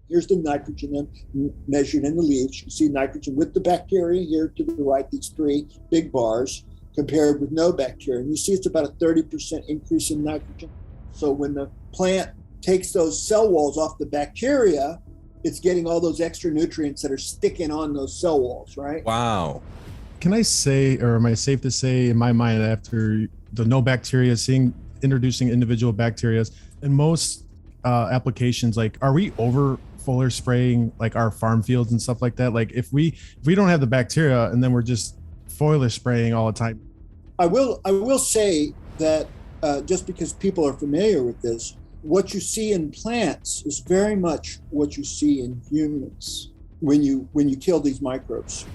Here's the nitrogen measured in the leaves. You see nitrogen with the bacteria here to the right, these three big bars, compared with no bacteria. And you see it's about a 30% increase in nitrogen. So when the plant takes those cell walls off the bacteria, it's getting all those extra nutrients that are sticking on those cell walls, right? Wow. Can I say, or am I safe to say in my mind, after the no bacteria, introducing individual bacteria in most applications, like, are we over foliar spraying like our farm fields and stuff like that? Like if we don't have the bacteria and then we're just foliar spraying all the time. I will say that just because people are familiar with this, what you see in plants is very much what you see in humans when you kill these microbes.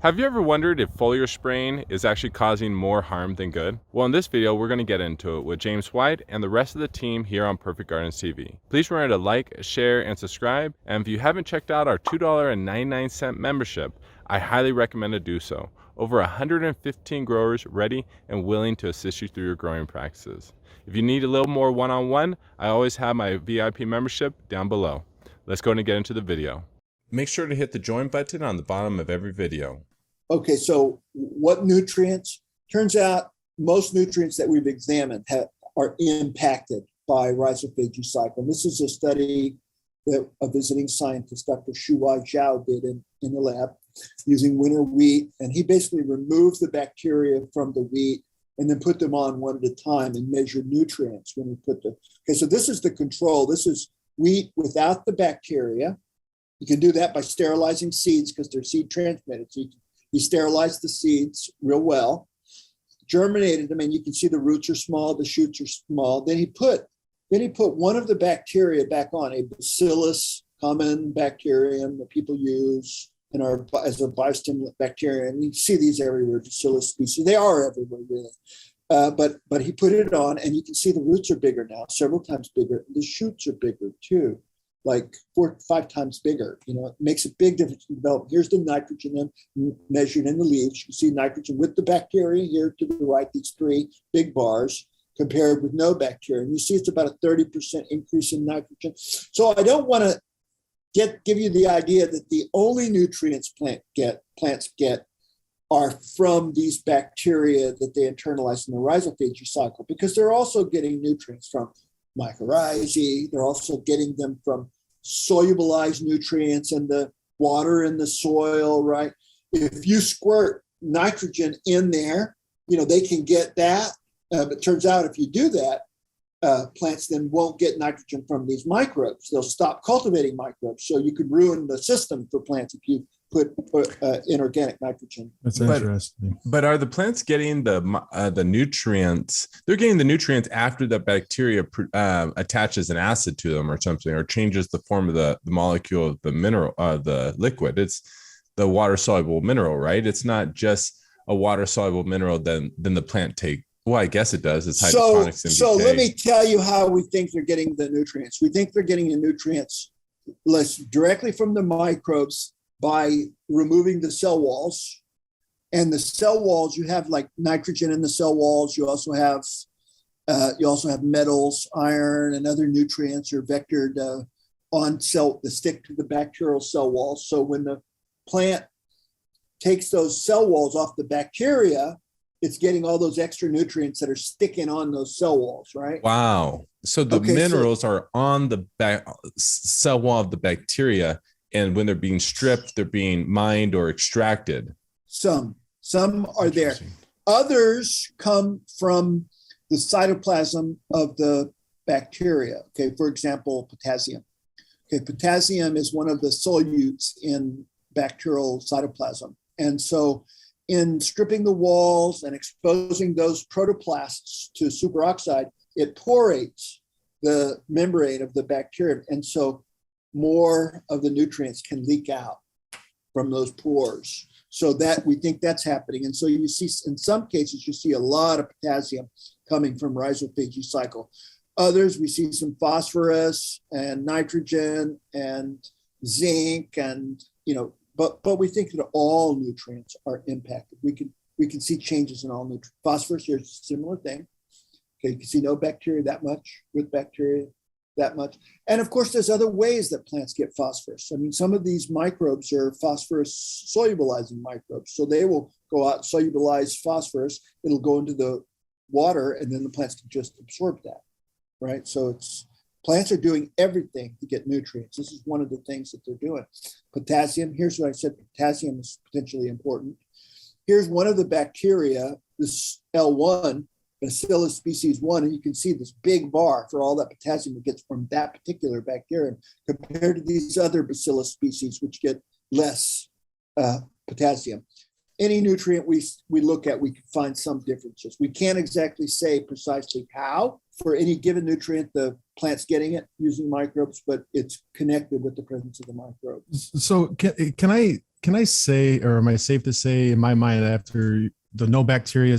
Have you ever wondered if foliar spraying is actually causing more harm than good? Well, in this video, we're going to get into it with James White and the rest of the team here on Perfect Gardens TV. Please remember to like, share, and subscribe. And if you haven't checked out our $2.99 membership, I highly recommend to do so. Over 115 growers ready and willing to assist you through your growing practices. If you need a little more one-on-one, I always have my VIP membership down below. Let's go and get into the video. Make sure to hit the join button on the bottom of every video. Okay, so what nutrients? Turns out most nutrients that we've examined are impacted by rhizophagy cycle. And this is a study that a visiting scientist, Dr. Shuai Zhao, did in the lab using winter wheat. And he basically removed the bacteria from the wheat and then put them on one at a time and measured nutrients when we put the, okay, so this is the control. This is wheat without the bacteria. You can do that by sterilizing seeds because they're seed transmitted. So he sterilized the seeds real well, germinated them, and you can see the roots are small, the shoots are small. Then he put one of the bacteria back on, a bacillus, common bacterium that people use and are as a biostimulant bacteria. And you see these everywhere, bacillus species. They are everywhere, really. But he put it on, and you can see the roots are bigger now, several times bigger. The shoots are bigger too, like 4 to 5 times bigger. You know, it makes a big difference in development. Here's the nitrogen measured in the leaves. You see nitrogen with the bacteria here to the right, these three big bars, compared with no bacteria. And you see it's about a 30% increase in nitrogen. So I don't want to give you the idea that the only nutrients plants get are from these bacteria that they internalize in the rhizophagy cycle, because they're also getting nutrients from mycorrhizae. They're also getting them from solubilized nutrients in the water in the soil, right? If you squirt nitrogen in there, you know, they can get that. But it turns out if you do that, plants then won't get nitrogen from these microbes. They'll stop cultivating microbes. So you could ruin the system for plants if you put inorganic nitrogen. That's interesting. But are the plants getting the nutrients? They're getting the nutrients after the bacteria attaches an acid to them or something, or changes the form of the molecule of the mineral, the liquid. It's the water soluble mineral, right? It's not just a water soluble mineral. Then the plant take. Well, I guess it does. It's hydroponics. So let me tell you how we think they're getting the nutrients. We think they're getting the nutrients less directly from the microbes by removing the cell walls. And the cell walls, you have like nitrogen in the cell walls. You also have metals, iron, and other nutrients are vectored on cell that stick to the bacterial cell walls. So when the plant takes those cell walls off the bacteria, it's getting all those extra nutrients that are sticking on those cell walls, right? Wow. So the minerals are on the cell wall of the bacteria, and when they're being stripped, they're being mined or extracted. Some are there. Others come from the cytoplasm of the bacteria. Okay, for example, potassium. Okay, potassium is one of the solutes in bacterial cytoplasm. And so in stripping the walls and exposing those protoplasts to superoxide, it porates the membrane of the bacteria. And so more of the nutrients can leak out from those pores. So that we think that's happening. And so you see, in some cases, you see a lot of potassium coming from rhizophagy cycle. Others, we see some phosphorus and nitrogen and zinc and, but we think that all nutrients are impacted. We can see changes in all nutrients. Phosphorus, here's a similar thing. Okay, you can see no bacteria that much with bacteria. that much. And of course, there's other ways that plants get phosphorus. I mean, some of these microbes are phosphorus solubilizing microbes. So they will go out, solubilize phosphorus, it'll go into the water, and then the plants can just absorb that, right? So plants are doing everything to get nutrients. This is one of the things that they're doing. Potassium, here's what I said, potassium is potentially important. Here's one of the bacteria, this L1, Bacillus species 1, and you can see this big bar for all that potassium it gets from that particular bacterium compared to these other Bacillus species, which get less potassium. Any nutrient we look at, we can find some differences. We can't exactly say precisely how for any given nutrient the plant's getting it using microbes, but it's connected with the presence of the microbes. So can I say, or am I safe to say in my mind, after the no bacteria,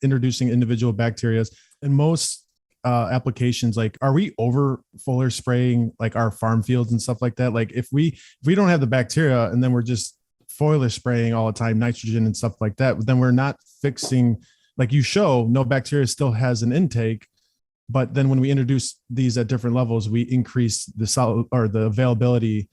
introducing individual bacteria, and most applications, like, are we over foliar spraying like our farm fields and stuff like that? Like if we don't have the bacteria and then we're just foliar spraying all the time, nitrogen and stuff like that, then we're not fixing, like you show, no bacteria still has an intake, but then when we introduce these at different levels, we increase the solid or the availability.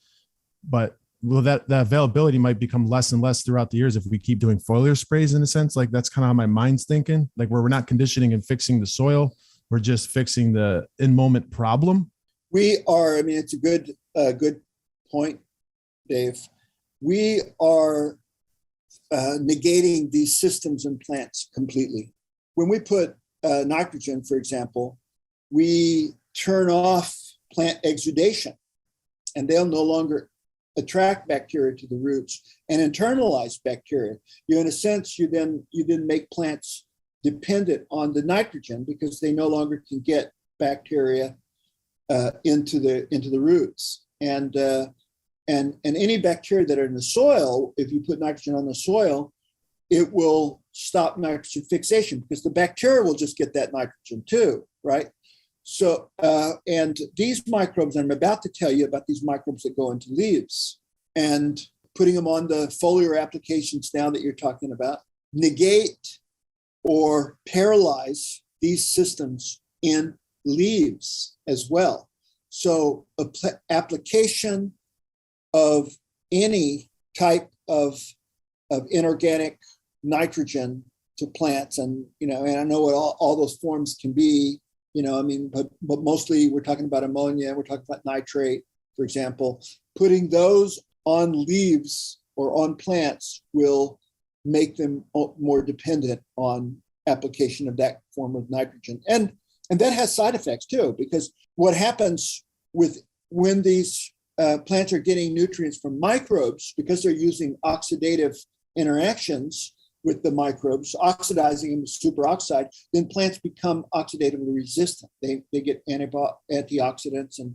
But well, that availability might become less and less throughout the years if we keep doing foliar sprays, in a sense. Like that's kind of how my mind's thinking, like where we're not conditioning and fixing the soil, we're just fixing the in moment problem. We are, I mean, it's a good point, Dave. We are negating these systems in plants completely. When we put nitrogen, for example, we turn off plant exudation, and they'll no longer attract bacteria to the roots and internalize bacteria. In a sense, you then make plants dependent on the nitrogen because they no longer can get bacteria into the roots. And any bacteria that are in the soil, if you put nitrogen on the soil, it will stop nitrogen fixation because the bacteria will just get that nitrogen too, right? So, and these microbes, I'm about to tell you about these microbes that go into leaves, and putting them on the foliar applications now that you're talking about, negate or paralyze these systems in leaves as well. So application of any type of inorganic nitrogen to plants, and and I know what all those forms can be, but mostly we're talking about ammonia, we're talking about nitrate, for example. Putting those on leaves or on plants will make them more dependent on application of that form of nitrogen. And that has side effects too, because what happens when these plants are getting nutrients from microbes, because they're using oxidative interactions with the microbes, oxidizing them with superoxide, then plants become oxidatively resistant. They get antioxidants and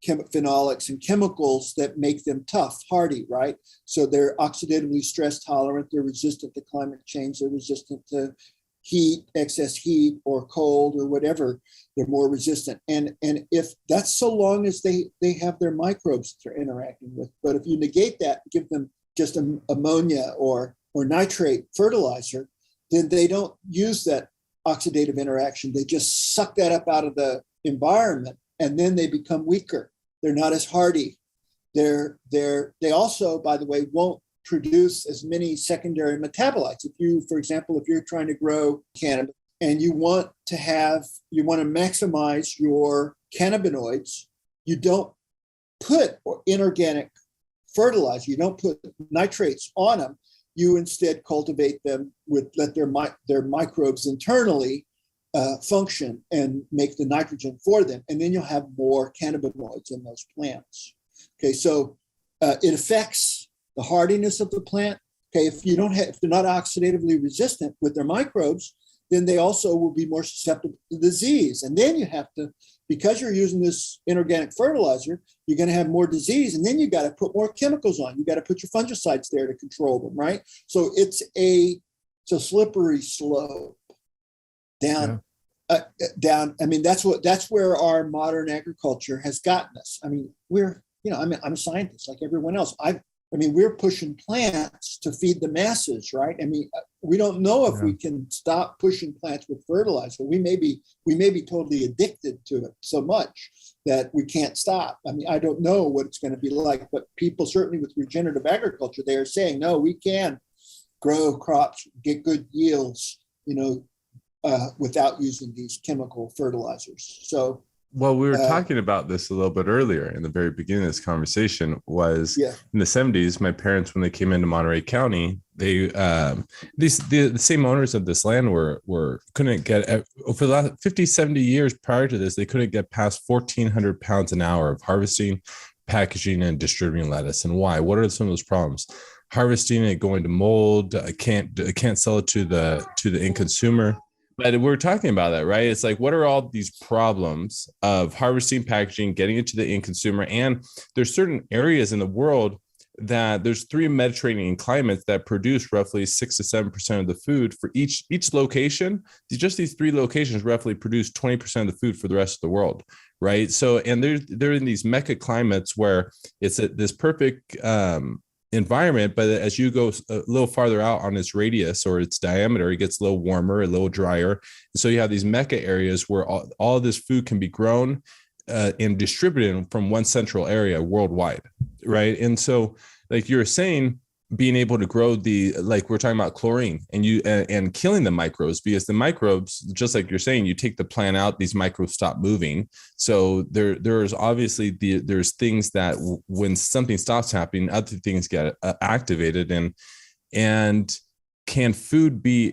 phenolics and chemicals that make them tough, hardy, right? So they're oxidatively stress tolerant, they're resistant to climate change, they're resistant to heat, excess heat or cold or whatever, they're more resistant. And if that's so long as they have their microbes that they're interacting with. But if you negate that, give them just ammonia or nitrate fertilizer, then they don't use that oxidative interaction. They just suck that up out of the environment, and then they become weaker. They're not as hardy. They also, by the way, won't produce as many secondary metabolites. For example, if you're trying to grow cannabis and you want to maximize your cannabinoids, you don't put inorganic fertilizer, you don't put nitrates on them. You instead cultivate them let their microbes internally function and make the nitrogen for them, and then you'll have more cannabinoids in those plants. Okay, so it affects the hardiness of the plant. Okay, if they're not oxidatively resistant with their microbes, then they also will be more susceptible to disease. And then you have to, because you're using this inorganic fertilizer, you're going to have more disease, and then you got to put more chemicals on. You got to put your fungicides there to control them, right? So it's a slippery slope down. Yeah. Down. I mean, that's where our modern agriculture has gotten us. I mean, I'm a scientist like everyone else. I mean, we're pushing plants to feed the masses, right? I mean, we don't know if we can stop pushing plants with fertilizer. We may be totally addicted to it so much that we can't stop. I mean, I don't know what it's going to be like, but people certainly with regenerative agriculture, they are saying, no, we can grow crops, get good yields, without using these chemical fertilizers. So, well, we were talking about this a little bit earlier in the very beginning of this conversation was in the 70s, my parents, when they came into Monterey County, they the same owners of this land couldn't get, for the last 50, 70 years prior to this, they couldn't get past 1,400 pounds an hour of harvesting, packaging, and distributing lettuce. And why? What are some of those problems? Harvesting it, going to mold, I can't sell it to the end consumer. But we're talking about that, right? It's like, what are all these problems of harvesting, packaging, getting it to the end consumer? And there's certain areas in the world that there's 3 Mediterranean climates that produce roughly 6 to 7% of the food for each location. Just these 3 locations roughly produce 20% of the food for the rest of the world, right? So, and they're in these mecca climates where it's this perfect environment, but as you go a little farther out on its radius or its diameter, it gets a little warmer, a little drier. And so you have these mecca areas where all this food can be grown and distributed from one central area worldwide, right? And so, like you're saying, being able to grow like we're talking about chlorine and killing the microbes, because the microbes, just like you're saying, you take the plant out, these microbes stop moving. So there's obviously there's things that when something stops happening, other things get activated. And can food be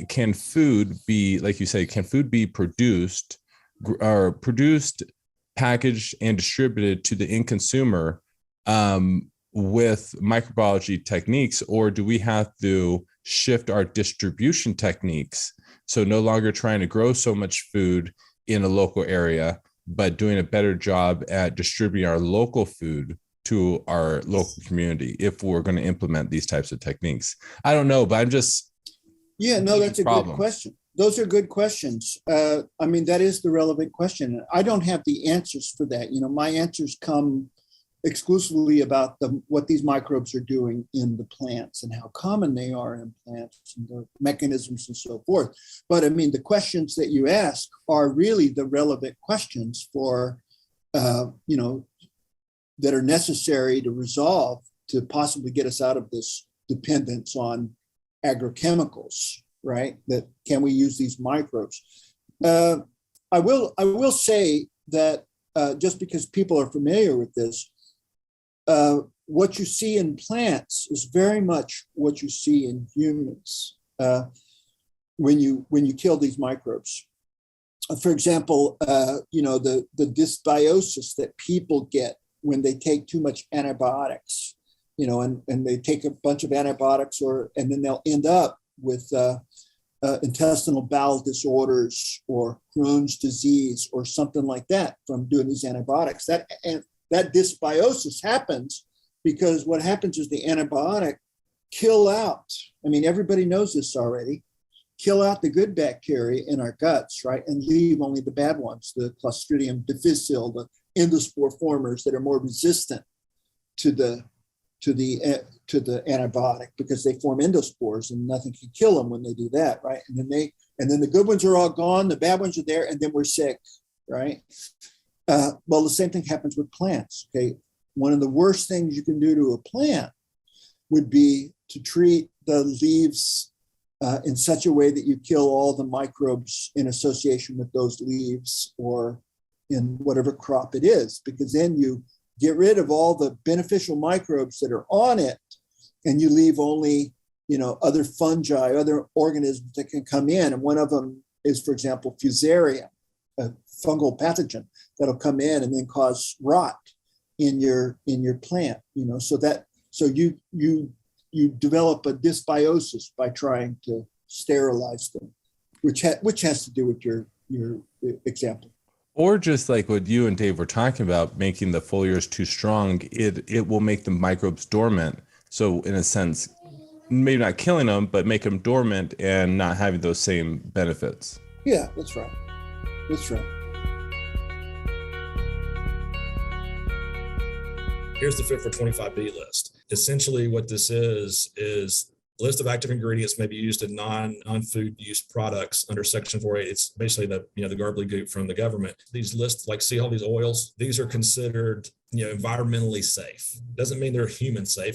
like you say, can food be produced, packaged, and distributed to the end consumer with microbiology techniques, or do we have to shift our distribution techniques? So no longer trying to grow so much food in a local area, but doing a better job at distributing our local food to our local community if we're going to implement these types of techniques. I don't know, but I'm just... Yeah, no, that's a good question. Those are good questions. I mean, that is the relevant question. I don't have the answers for that. My answers come exclusively about what these microbes are doing in the plants and how common they are in plants and the mechanisms and so forth. But I mean, the questions that you ask are really the relevant questions for, that are necessary to resolve to possibly get us out of this dependence on agrochemicals, right? That can we use these microbes? I will say that just because people are familiar with this, what you see in plants is very much what you see in humans when you kill these microbes. For example, the dysbiosis that people get when they take too much antibiotics, and they take a bunch of antibiotics, and then they'll end up with intestinal bowel disorders or Crohn's disease or something like that from doing these antibiotics. That dysbiosis happens because what happens is the antibiotic kill out. I mean, everybody knows this already. Kill out the good bacteria in our guts, right, and leave only the bad ones, the Clostridium difficile, the endospore formers that are more resistant to the antibiotic because they form endospores and nothing can kill them when they do that, right? And then the good ones are all gone, the bad ones are there, and then we're sick, right? Well, the same thing happens with plants. Okay, one of the worst things you can do to a plant would be to treat the leaves in such a way that you kill all the microbes in association with those leaves or in whatever crop it is, because then you get rid of all the beneficial microbes that are on it, and you leave only, other fungi, other organisms that can come in. And one of them is, for example, Fusarium, a fungal pathogen that'll come in and then cause rot in your plant. So you develop a dysbiosis by trying to sterilize them, which has to do with your example. Or just like what you and Dave were talking about, making the foliars too strong, it will make the microbes dormant. So in a sense, maybe not killing them, but make them dormant and not having those same benefits. Yeah, that's right. That's right. Here's the Fit for 25B list. Essentially what this is list of active ingredients may be used in non-food use products under Section 4.8. It's basically the gobbledygook from the government. These lists, like see all these oils, these are considered environmentally safe. Doesn't mean they're human safe.